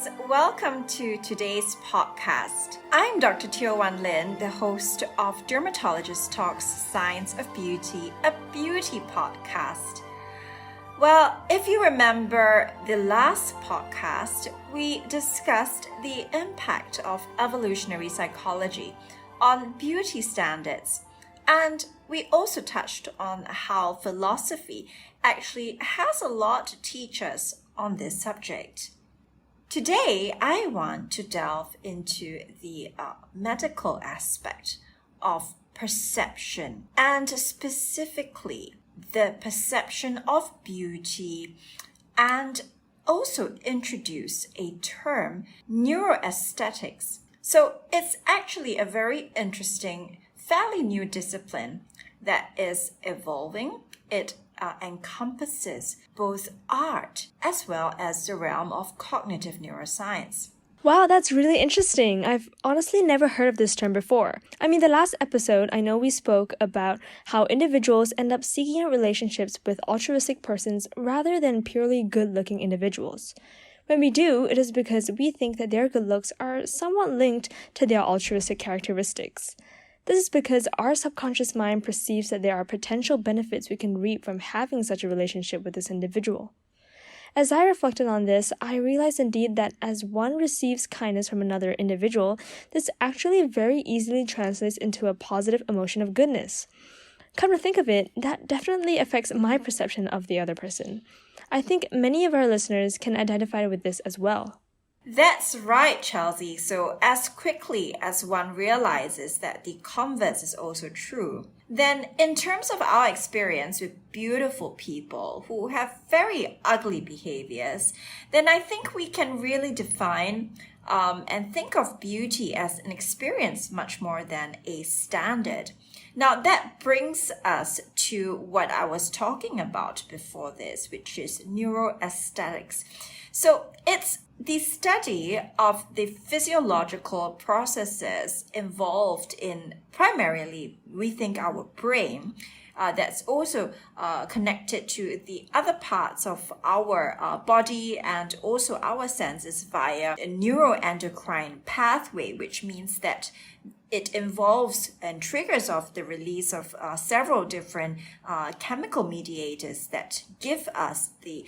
guys, welcome to today's podcast. I'm Dr. Teo Wan Lin, the host of Dermatologist Talks Science of Beauty, a beauty podcast. Well, if you remember the last podcast, we discussed the impact of evolutionary psychology on beauty standards, and we also touched on how philosophy actually has a lot to teach us on this subject. Today, I want to delve into the medical aspect of perception, and specifically the perception of beauty, and also introduce a term, neuroaesthetics. So it's actually a very interesting, fairly new discipline that is evolving. It encompasses both art as well as the realm of cognitive neuroscience. Wow, that's really interesting. I've honestly never heard of this term before. The last episode, I know we spoke about how individuals end up seeking out relationships with altruistic persons rather than purely good-looking individuals. When we do, it is because we think that their good looks are somewhat linked to their altruistic characteristics. This is because our subconscious mind perceives that there are potential benefits we can reap from having such a relationship with this individual. As I reflected on this, I realized indeed that as one receives kindness from another individual, this actually very easily translates into a positive emotion of goodness. Come to think of it, that definitely affects my perception of the other person. I think many of our listeners can identify with this as well. That's right, Chelsea. So as quickly as one realizes that the converse is also true, then in terms of our experience with beautiful people who have very ugly behaviors, then I think we can really define and think of beauty as an experience much more than a standard. Now that brings us to what I was talking about before this, which is neuroaesthetics. So it's the study of the physiological processes involved in primarily, we think, our brain, that's also connected to the other parts of our body and also our senses via a neuroendocrine pathway, which means that it involves and triggers off the release of several different chemical mediators that give us the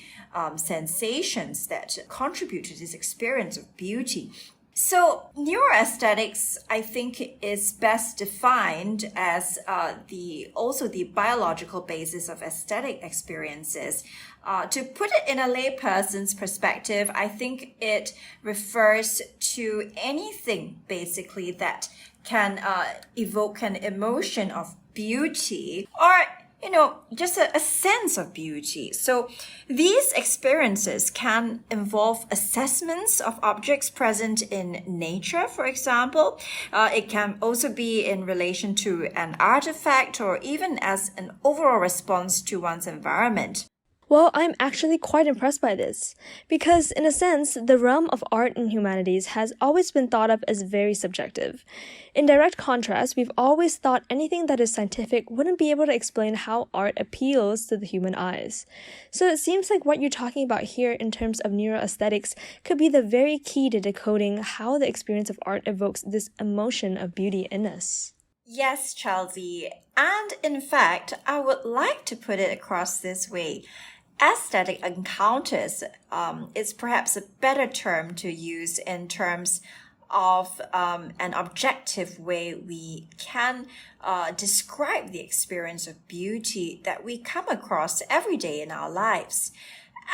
sensations that contribute to this experience of beauty. So neuroaesthetics, I think, is best defined as the biological basis of aesthetic experiences. To put it in a layperson's perspective, I think it refers to anything basically that can evoke an emotion of beauty or just a sense of beauty. So these experiences can involve assessments of objects present in nature, for example. It can also be in relation to an artifact or even as an overall response to one's environment. Well, I'm actually quite impressed by this, because in a sense, the realm of art and humanities has always been thought of as very subjective. In direct contrast, we've always thought anything that is scientific wouldn't be able to explain how art appeals to the human eyes. So it seems like what you're talking about here in terms of neuroaesthetics could be the very key to decoding how the experience of art evokes this emotion of beauty in us. Yes, Chelsea. And in fact, I would like to put it across this way. Aesthetic encounters is perhaps a better term to use in terms of an objective way we can describe the experience of beauty that we come across every day in our lives.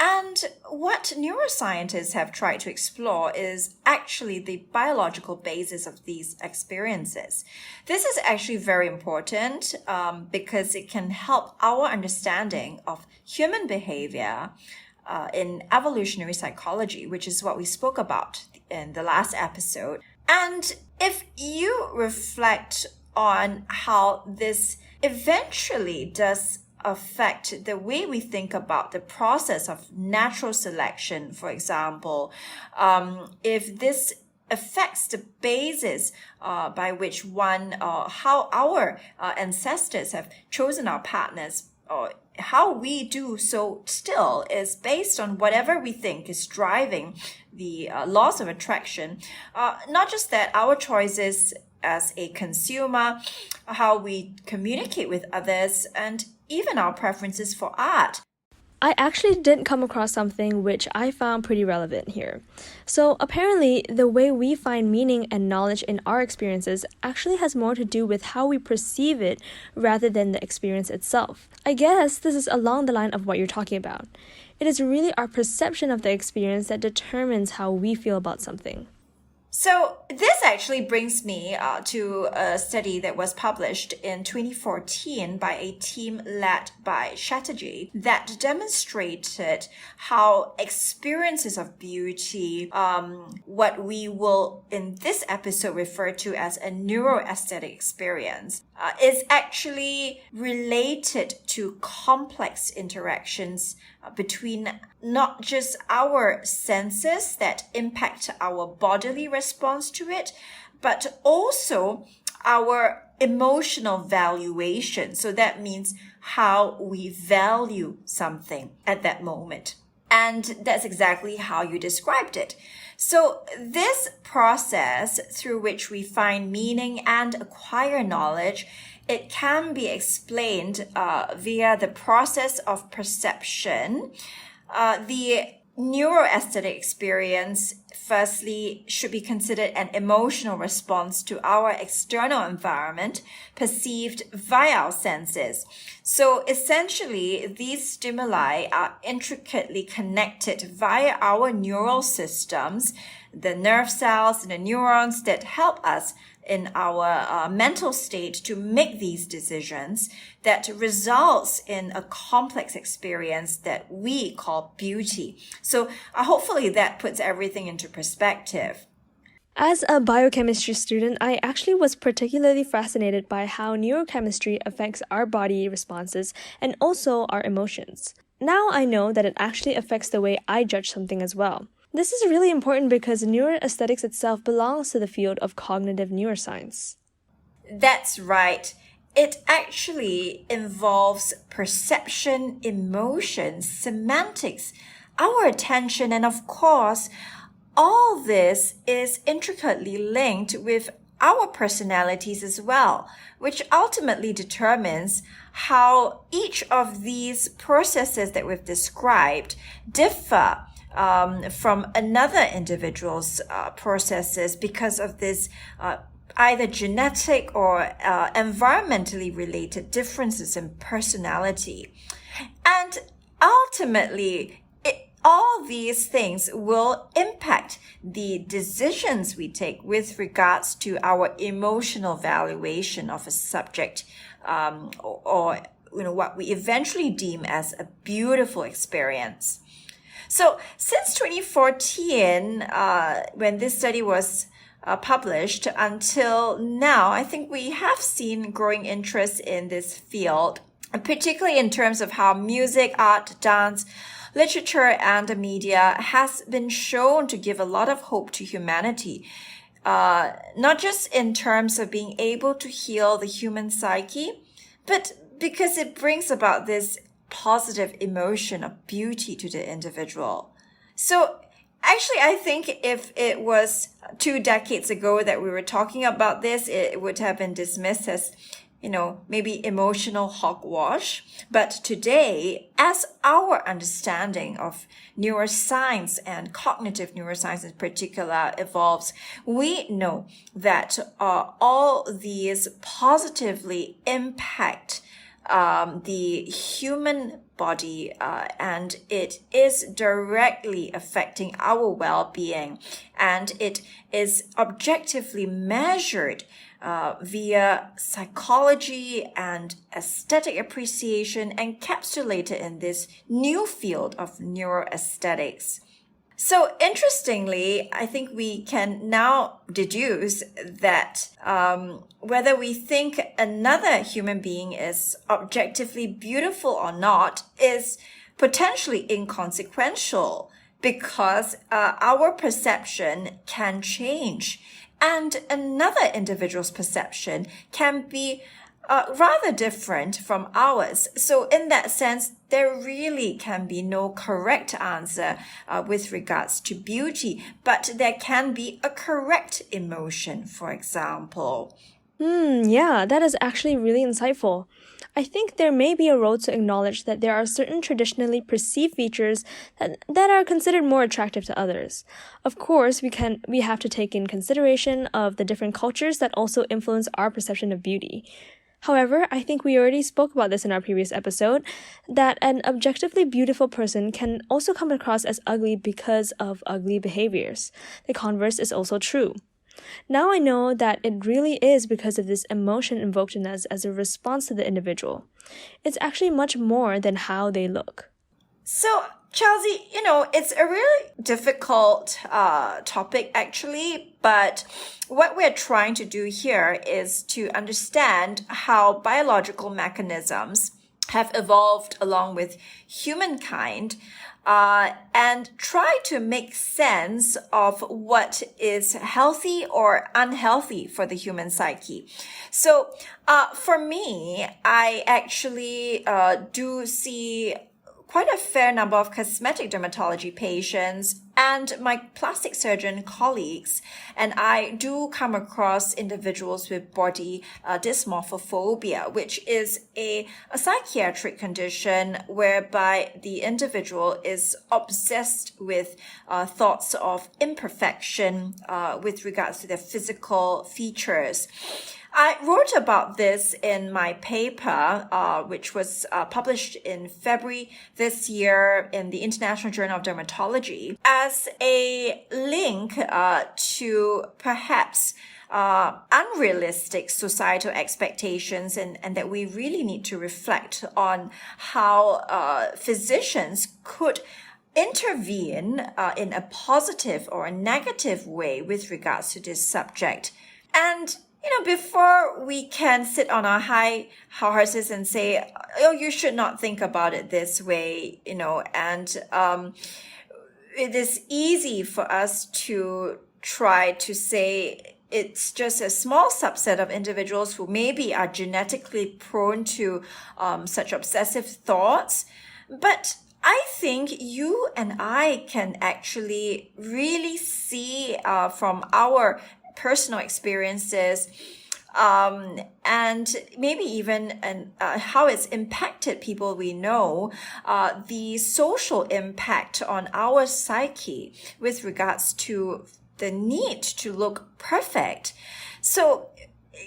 And what neuroscientists have tried to explore is actually the biological basis of these experiences. This is actually very important because it can help our understanding of human behavior in evolutionary psychology, which is what we spoke about in the last episode. And if you reflect on how this eventually does affect the way we think about the process of natural selection, for example, if this affects the basis by which how our ancestors have chosen our partners or how we do so still is based on whatever we think is driving the laws of attraction. Not just that, our choices as a consumer, how we communicate with others, and even our preferences for art. I actually did come across something which I found pretty relevant here. So apparently, the way we find meaning and knowledge in our experiences actually has more to do with how we perceive it rather than the experience itself. I guess this is along the line of what you're talking about. It is really our perception of the experience that determines how we feel about something. So this actually brings me to a study that was published in 2014 by a team led by Chatterjee that demonstrated how experiences of beauty, what we will in this episode refer to as a neuroaesthetic experience, is actually related to complex interactions between not just our senses that impact our bodily response to it, but also our emotional valuation. So that means how we value something at that moment. And that's exactly how you described it. So this process through which we find meaning and acquire knowledge, it can be explained via the process of perception. The neuroaesthetic experience, firstly, should be considered an emotional response to our external environment perceived via our senses. So essentially, these stimuli are intricately connected via our neural systems, the nerve cells and the neurons that help us in our mental state to make these decisions that results in a complex experience that we call beauty. So hopefully that puts everything into perspective. As a biochemistry student, I actually was particularly fascinated by how neurochemistry affects our body responses and also our emotions. Now I know that it actually affects the way I judge something as well. This is really important because neuroaesthetics itself belongs to the field of cognitive neuroscience. That's right. It actually involves perception, emotion, semantics, our attention, and of course, all this is intricately linked with our personalities as well, which ultimately determines how each of these processes that we've described differ from another individual's processes because of this either genetic or environmentally related differences in personality. And ultimately, all these things will impact the decisions we take with regards to our emotional valuation of a subject or what we eventually deem as a beautiful experience. So since 2014, when this study was published until now, I think we have seen growing interest in this field, particularly in terms of how music, art, dance, literature, and the media has been shown to give a lot of hope to humanity. Not just in terms of being able to heal the human psyche, but because it brings about this positive emotion of beauty to the individual. So actually, I think if it was 2 decades ago that we were talking about this, it would have been dismissed as, maybe emotional hogwash. But today, as our understanding of neuroscience and cognitive neuroscience in particular evolves, we know that all these positively impact the human body, and it is directly affecting our well-being, and it is objectively measured via psychology and aesthetic appreciation encapsulated in this new field of neuroaesthetics. So interestingly, I think we can now deduce that whether we think another human being is objectively beautiful or not is potentially inconsequential because our perception can change and another individual's perception can be rather different from ours. So in that sense, there really can be no correct answer with regards to beauty, but there can be a correct emotion, for example. Yeah, that is actually really insightful. I think there may be a role to acknowledge that there are certain traditionally perceived features that are considered more attractive to others. Of course, we have to take in consideration of the different cultures that also influence our perception of beauty. However, I think we already spoke about this in our previous episode, that an objectively beautiful person can also come across as ugly because of ugly behaviors. The converse is also true. Now I know that it really is because of this emotion invoked in us as a response to the individual. It's actually much more than how they look. So, Chelsea, it's a really difficult topic actually, but what we're trying to do here is to understand how biological mechanisms have evolved along with humankind and try to make sense of what is healthy or unhealthy for the human psyche. So for me, I actually do see quite a fair number of cosmetic dermatology patients and my plastic surgeon colleagues, and I do come across individuals with body dysmorphophobia, which is a psychiatric condition whereby the individual is obsessed with thoughts of imperfection with regards to their physical features. I wrote about this in my paper, which was published in February this year in the International Journal of Dermatology, as a link to perhaps unrealistic societal expectations and that we really need to reflect on how physicians could intervene in a positive or a negative way with regards to this subject. And before we can sit on our high horses and say, oh, you should not think about it this way, and it is easy for us to try to say it's just a small subset of individuals who maybe are genetically prone to such obsessive thoughts. But I think you and I can actually really see from our personal experiences and maybe even how it's impacted people we know, the social impact on our psyche with regards to the need to look perfect. So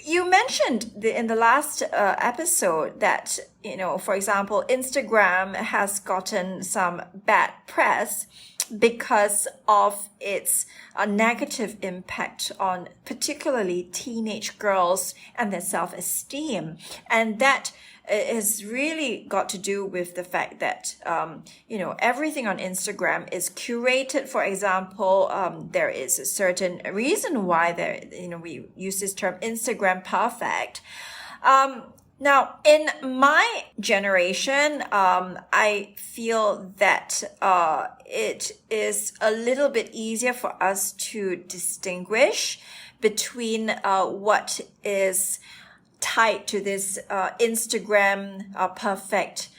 you mentioned in the last episode that, for example, Instagram has gotten some bad press because of its negative impact on particularly teenage girls and their self-esteem. And that has really got to do with the fact that, everything on Instagram is curated. For example, there is a certain reason why we use this term Instagram perfect. Now, in my generation, I feel that it is a little bit easier for us to distinguish between what is tied to this Instagram perfect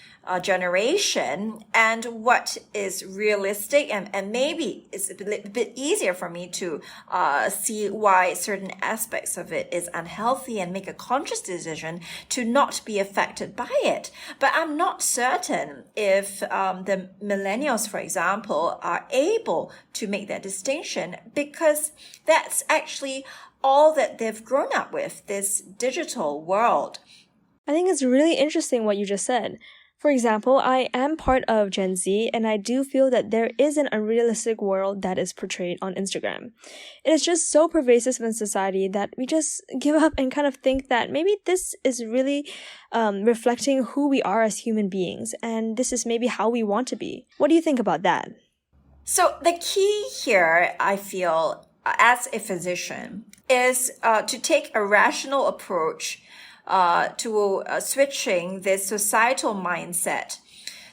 generation and what is realistic, and maybe it's a bit easier for me to see why certain aspects of it is unhealthy and make a conscious decision to not be affected by it. But I'm not certain if the millennials, for example, are able to make that distinction, because that's actually all that they've grown up with, this digital world. I think it's really interesting what you just said. For example, I am part of Gen Z, and I do feel that there is an unrealistic world that is portrayed on Instagram. It is just so pervasive in society that we just give up and kind of think that maybe this is really reflecting who we are as human beings, and this is maybe how we want to be. What do you think about that? So the key here, I feel, as a physician, is to take a rational approach to switching this societal mindset.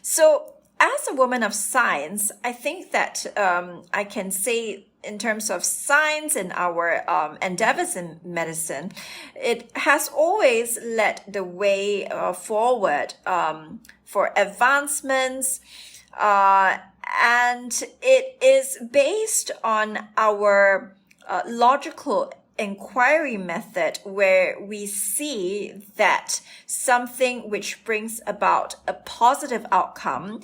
So as a woman of science, I think that I can say in terms of science and our endeavors in medicine, it has always led the way forward for advancements, and it is based on our logical inquiry method, where we see that something which brings about a positive outcome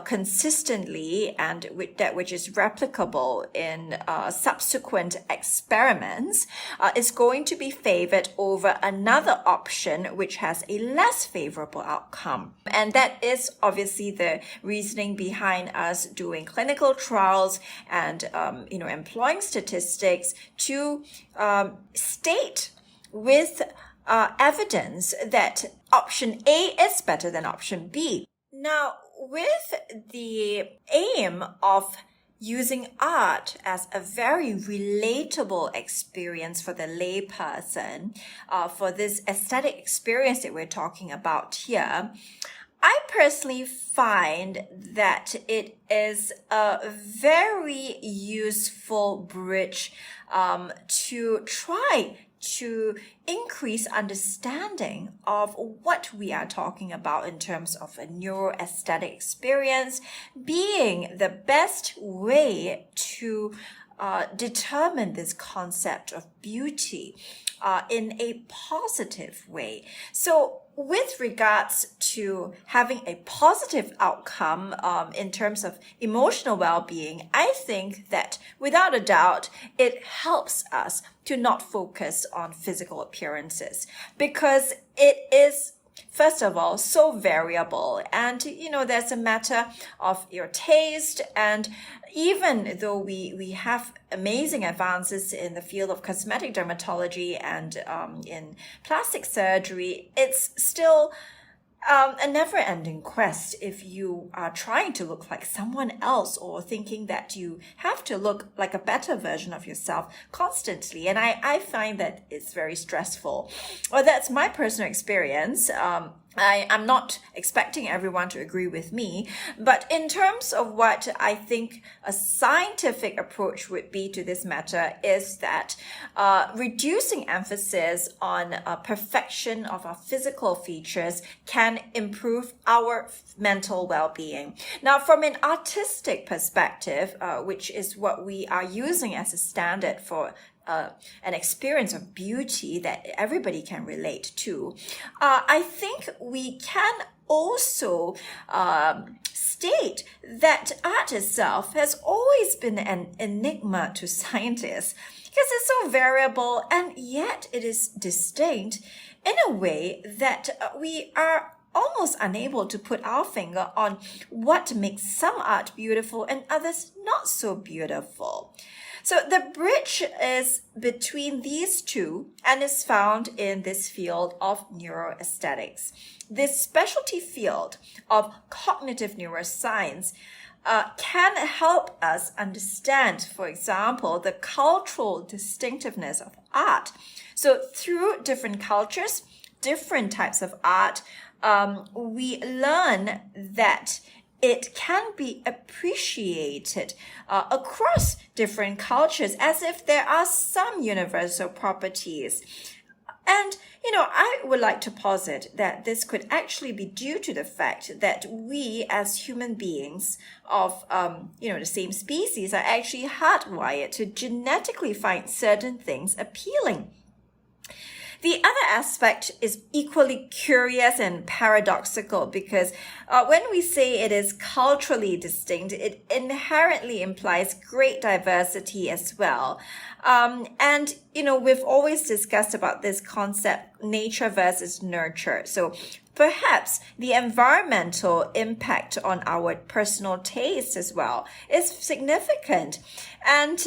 consistently, and that which is replicable in subsequent experiments is going to be favored over another option which has a less favorable outcome. And that is obviously the reasoning behind us doing clinical trials and employing statistics to state with evidence that option A is better than option B. Now, with the aim of using art as a very relatable experience for the layperson, for this aesthetic experience that we're talking about here, I personally find that it is a very useful bridge to try to increase understanding of what we are talking about in terms of a neuroaesthetic experience being the best way to determine this concept of beauty in a positive way. So with regards to having a positive outcome in terms of emotional well-being, I think that without a doubt, it helps us to not focus on physical appearances, because it is, first of all, so variable. And, there's a matter of your taste. And even though we have amazing advances in the field of cosmetic dermatology and in plastic surgery, it's still a never-ending quest if you are trying to look like someone else or thinking that you have to look like a better version of yourself constantly. And I find that it's very stressful. Well, that's my personal experience. I'm not expecting everyone to agree with me, but in terms of what I think a scientific approach would be to this matter is that reducing emphasis on perfection of our physical features can improve our mental well-being. Now, from an artistic perspective, which is what we are using as a standard for an experience of beauty that everybody can relate to, I think we can also state that art itself has always been an enigma to scientists, because it's so variable and yet it is distinct in a way that we are almost unable to put our finger on what makes some art beautiful and others not so beautiful. So the bridge is between these two and is found in this field of neuroaesthetics. This specialty field of cognitive neuroscience can help us understand, for example, the cultural distinctiveness of art. So through different cultures, different types of art, we learn that it can be appreciated across different cultures as if there are some universal properties. And, I would like to posit that this could actually be due to the fact that we as human beings of, the same species are actually hardwired to genetically find certain things appealing. The other aspect is equally curious and paradoxical, because when we say it is culturally distinct, it inherently implies great diversity as well. And, we've always discussed about this concept, nature versus nurture. So perhaps the environmental impact on our personal taste as well is significant. And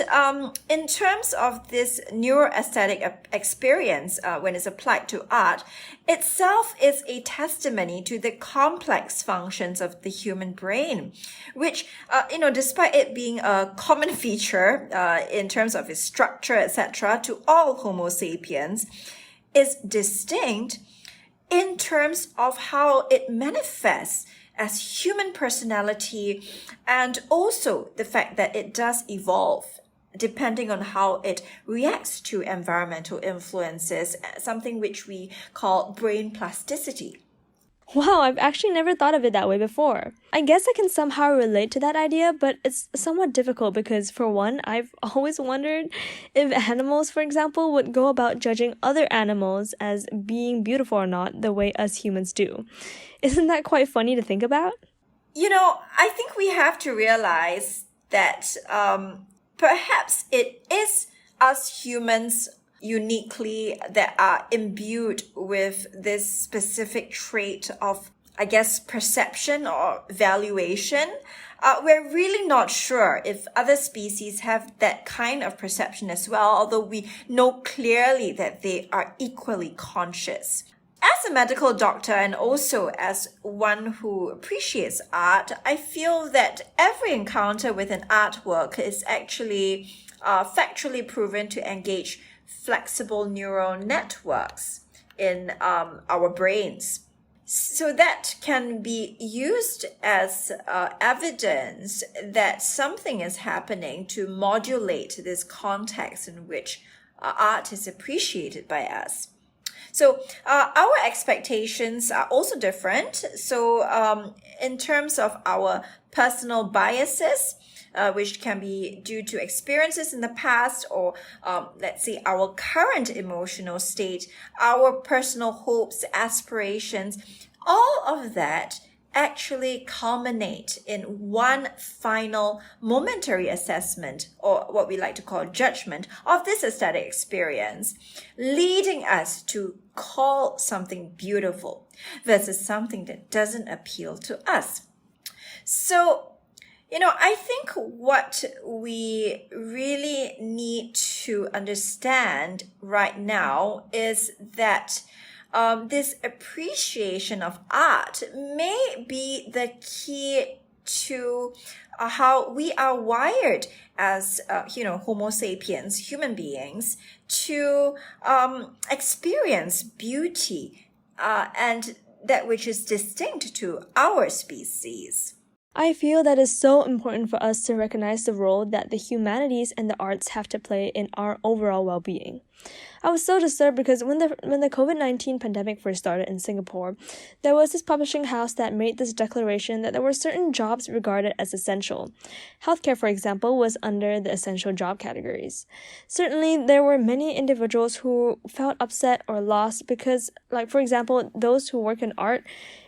in terms of this neuroaesthetic experience, when it's applied to art, itself is a testimony to the complex functions of the human brain, which, despite it being a common feature in terms of its structure, etc., to all Homo sapiens, is distinct in terms of how it manifests as human personality, and also the fact that it does evolve. depending on how it reacts to environmental influences, something which we call brain plasticity. Wow, I've actually never thought of it that way before. I guess I can somehow relate to that idea, but it's somewhat difficult because, for one, I've always wondered if animals, for example, would go about judging other animals as being beautiful or not the way us humans do. Isn't that quite funny to think about? I think we have to realize that perhaps it is us humans uniquely that are imbued with this specific trait of, I guess, perception or valuation. We're really not sure if other species have that kind of perception as well, although we know clearly that they are equally conscious. As a medical doctor and also as one who appreciates art, I feel that every encounter with an artwork is actually factually proven to engage flexible neural networks in our brains. So that can be used as evidence that something is happening to modulate this context in which art is appreciated by us. So our expectations are also different. So in terms of our personal biases, which can be due to experiences in the past or, let's say, our current emotional state, our personal hopes, aspirations, all of that actually culminate in one final momentary assessment, or what we like to call judgment, of this aesthetic experience, leading us to call something beautiful versus something that doesn't appeal to us. So, I think what we really need to understand right now is that this appreciation of art may be the key to how we are wired as, Homo sapiens, human beings, to experience beauty and that which is distinct to our species. I feel that it's so important for us to recognize the role that the humanities and the arts have to play in our overall well-being. I was so disturbed because when the COVID-19 pandemic first started in Singapore, there was this publishing house that made this declaration that there were certain jobs regarded as essential. Healthcare, for example, was under the essential job categories. Certainly, there were many individuals who felt upset or lost because, for example, those who work in art,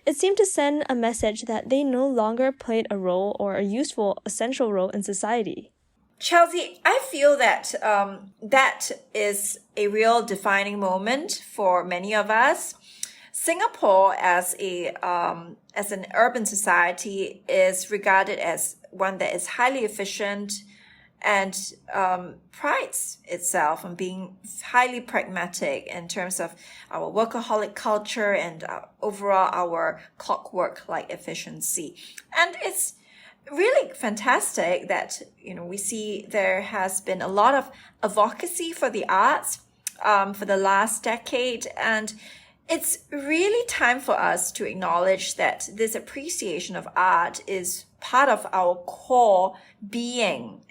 it seemed to send a message that they no longer played a role or a useful, essential role in society. Chelsea, I feel that that is a real defining moment for many of us. Singapore, as an urban society, is regarded as one that is highly efficient and prides itself on being highly pragmatic in terms of our workaholic culture and overall our clockwork-like efficiency. And it's really fantastic that, we see there has been a lot of advocacy for the arts for the last decade. And it's really time for us to acknowledge that this appreciation of art is part of our core being.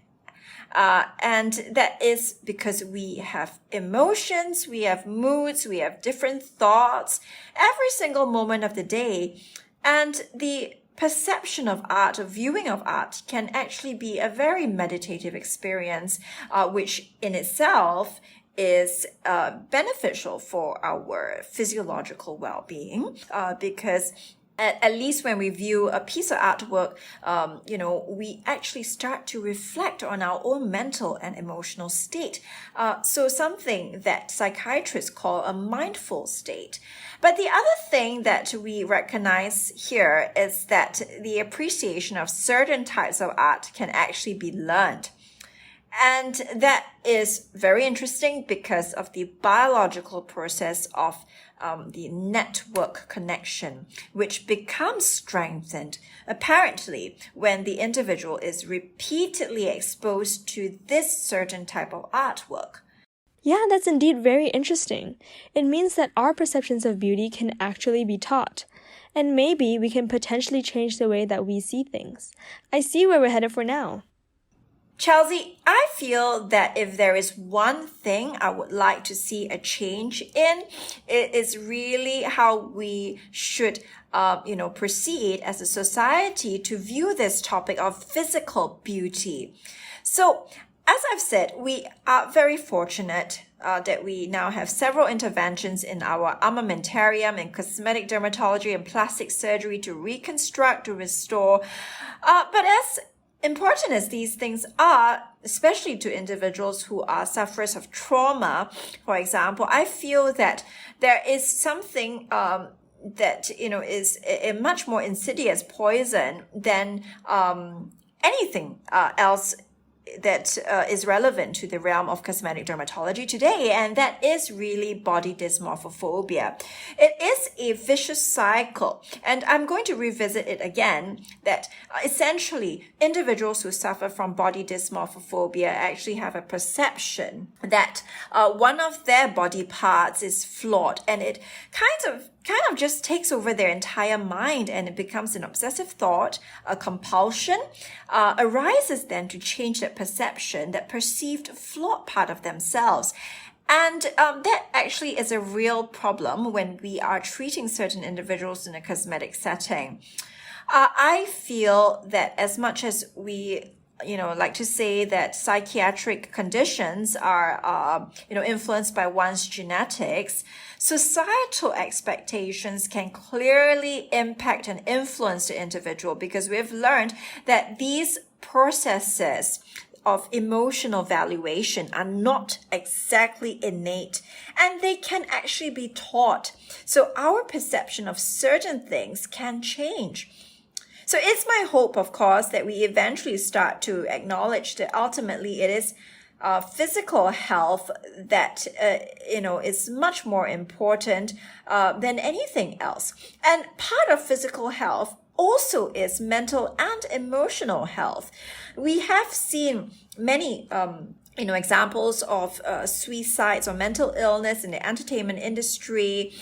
And that is because we have emotions, we have moods, we have different thoughts every single moment of the day. And the perception of art, or viewing of art, can actually be a very meditative experience, which in itself is beneficial for our physiological well-being, because at least when we view a piece of artwork, we actually start to reflect on our own mental and emotional state. So something that psychiatrists call a mindful state. But the other thing that we recognize here is that the appreciation of certain types of art can actually be learned. And that is very interesting because of the biological process of the network connection, which becomes strengthened apparently when the individual is repeatedly exposed to this certain type of artwork. Yeah, that's indeed very interesting. It means that our perceptions of beauty can actually be taught. And maybe we can potentially change the way that we see things. I see where we're headed for now. Chelsea, I feel that if there is one thing I would like to see a change in, it is really how we should proceed as a society to view this topic of physical beauty. So, as I've said, we are very fortunate that we now have several interventions in our armamentarium in cosmetic dermatology and plastic surgery to reconstruct, to restore. But as important as these things are, especially to individuals who are sufferers of trauma, for example, I feel that there is something that is a much more insidious poison than anything else that is relevant to the realm of cosmetic dermatology today, and that is really body dysmorphophobia. It is a vicious cycle, and I'm going to revisit it again, that essentially individuals who suffer from body dysmorphophobia actually have a perception that one of their body parts is flawed, and it kind of just takes over their entire mind, and it becomes an obsessive thought, a compulsion, arises then to change that perception, that perceived flawed part of themselves. And that actually is a real problem when we are treating certain individuals in a cosmetic setting. I feel that as much as we like to say that psychiatric conditions are, influenced by one's genetics, societal expectations can clearly impact and influence the individual, because we've learned that these processes of emotional valuation are not exactly innate, and they can actually be taught. So our perception of certain things can change. So it's my hope, of course, that we eventually start to acknowledge that ultimately it is physical health that, is much more important than anything else. And part of physical health also is mental and emotional health. We have seen many examples of suicides or mental illness in the entertainment industry.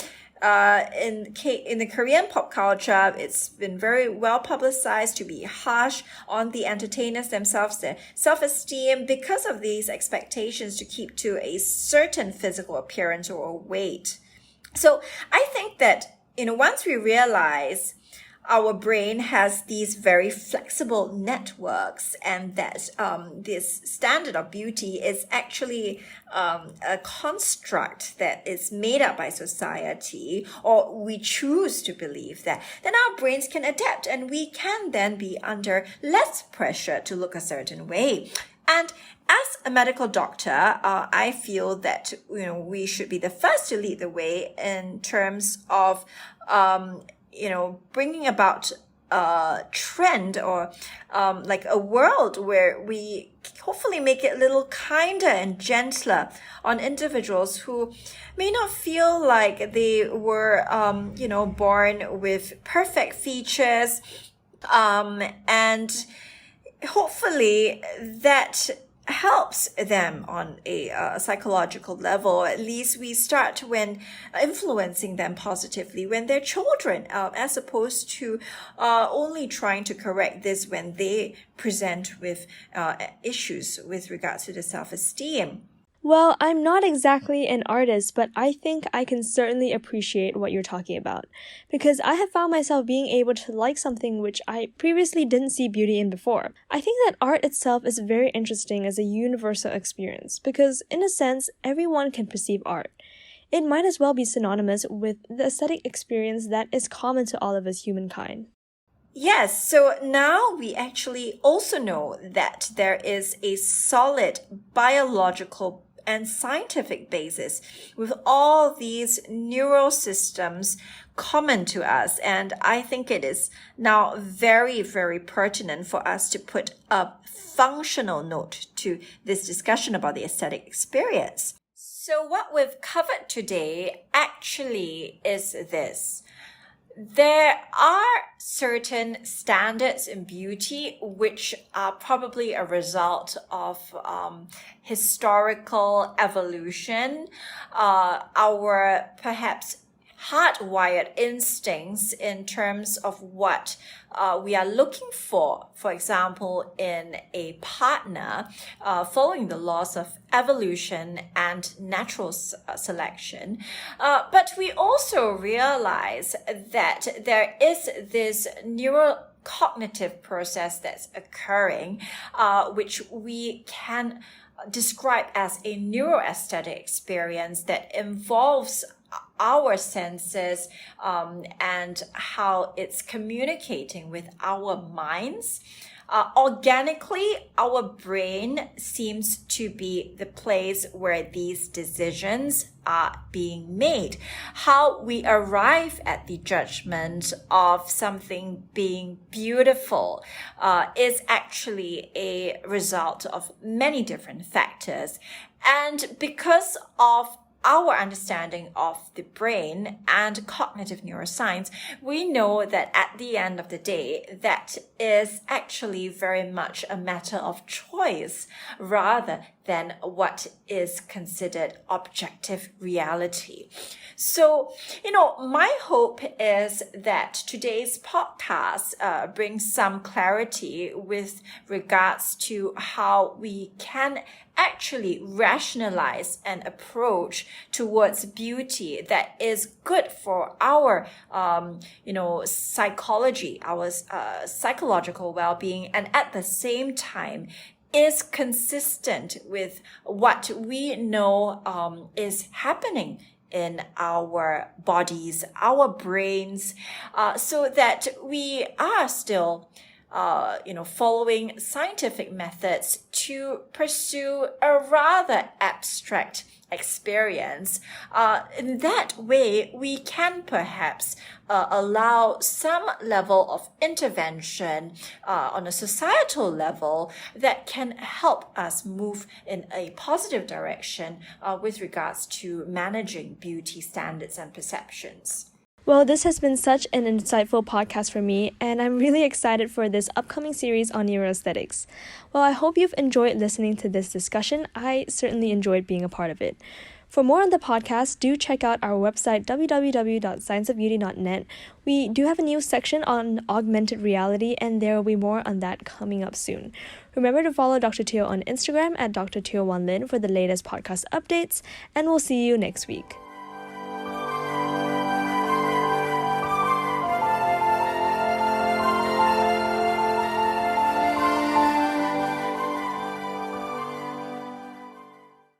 In the Korean pop culture, it's been very well publicized to be harsh on the entertainers themselves, their self-esteem, because of these expectations to keep to a certain physical appearance or weight. So I think that, once we realize our brain has these very flexible networks, and that this standard of beauty is actually a construct that is made up by society, or we choose to believe that, then our brains can adapt, and we can then be under less pressure to look a certain way. And as a medical doctor, I feel that we should be the first to lead the way in terms of bringing about a trend, or like a world where we hopefully make it a little kinder and gentler on individuals who may not feel like they were, born with perfect features. And hopefully that helps them on a psychological level. At least we start when influencing them positively when they're children, as opposed to only trying to correct this when they present with issues with regards to the self-esteem. Well, I'm not exactly an artist, but I think I can certainly appreciate what you're talking about, because I have found myself being able to like something which I previously didn't see beauty in before. I think that art itself is very interesting as a universal experience, because in a sense, everyone can perceive art. It might as well be synonymous with the aesthetic experience that is common to all of us humankind. Yes, so now we actually also know that there is a solid biological and scientific basis with all these neural systems common to us. And I think it is now very, very pertinent for us to put a functional note to this discussion about the aesthetic experience. So what we've covered today actually is this. There are certain standards in beauty which are probably a result of historical evolution, our perhaps hardwired instincts in terms of what we are looking for example, in a partner, following the laws of evolution and natural selection. But we also realize that there is this neurocognitive process that's occurring, which we can describe as a neuroaesthetic experience that involves our senses and how it's communicating with our minds. Organically, our brain seems to be the place where these decisions are being made. How we arrive at the judgment of something being beautiful is actually a result of many different factors. And because of our understanding of the brain and cognitive neuroscience, we know that at the end of the day, that is actually very much a matter of choice rather than what is considered objective reality. So, my hope is that today's podcast brings some clarity with regards to how we can actually rationalize an approach towards beauty that is good for our, psychology, our psychological well-being, and at the same time is consistent with what we know is happening in our bodies, our brains, so that we are still following scientific methods to pursue a rather abstract experience. In that way, we can perhaps allow some level of intervention on a societal level that can help us move in a positive direction with regards to managing beauty standards and perceptions. Well, this has been such an insightful podcast for me, and I'm really excited for this upcoming series on neuroaesthetics. Well, I hope you've enjoyed listening to this discussion. I certainly enjoyed being a part of it. For more on the podcast, do check out our website www.scienceofbeauty.net. We do have a new section on augmented reality, and there will be more on that coming up soon. Remember to follow Dr. Teo on Instagram at Dr. Teo Wan Lin for the latest podcast updates, and we'll see you next week.